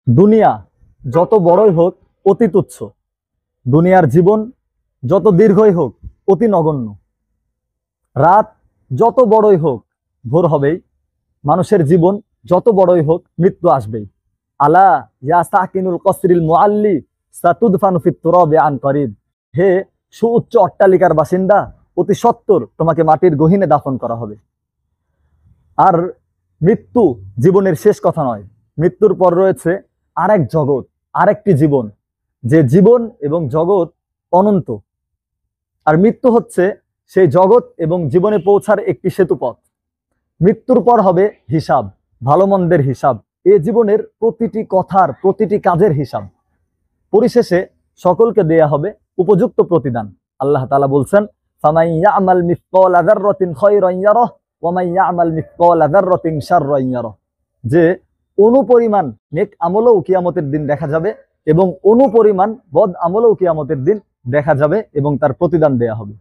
দুনিয়া যত বড়ই হোক অতি তুচ্ছ, দুনিয়ার জীবন যত দীর্ঘই হোক অতি নগণ্য। রাত যত বড়ই হোক ভোর হবেই, মানুষের জীবন যত বড়ই হোক মৃত্যু আসবেই। আলা ইয়া সাকিনুল কসরিল মুআল্লি সাতুদফানু ফিত তুরাবি আন করিব। হে সুউচ্চ অট্টালিকার বাসিন্দা, অতি সত্বর তোমাকে মাটির গহীনে দাফন করা হবে। আর মৃত্যু জীবনের শেষ কথা নয়, মৃত্যুর পর রয়েছে আরেক জগৎ, আরেকটি জীবন, যে জীবন এবং জগৎ অনন্ত। আর মৃত্যু হচ্ছে সেই জগৎ এবং জীবনে পৌঁছার একটি সেতুপথ। মৃত্যুর পর হবে হিসাব, ভালো মন্দের হিসাব, এ জীবনের প্রতিটি কথার প্রতিটি কাজের হিসাব। পরিশেষে সকলকে দেয়া হবে উপযুক্ত প্রতিদান। আল্লাহ তাআলা বলছেন, ফামান ইয়ামাল মিসকালা যাররাতিন খায়রান ইয়ারাহ ওয়া মান ইয়ামাল মিসকালা যাররাতিন শাররান ইয়ারাহ। যে অনুপরিমাণ নেক আমলও কিয়ামতের দিন দেখা যাবে এবং অনুপরিমাণ বদ আমলও কিয়ামতের দিন দেখা যাবে এবং তার প্রতিদান দেয়া হবে।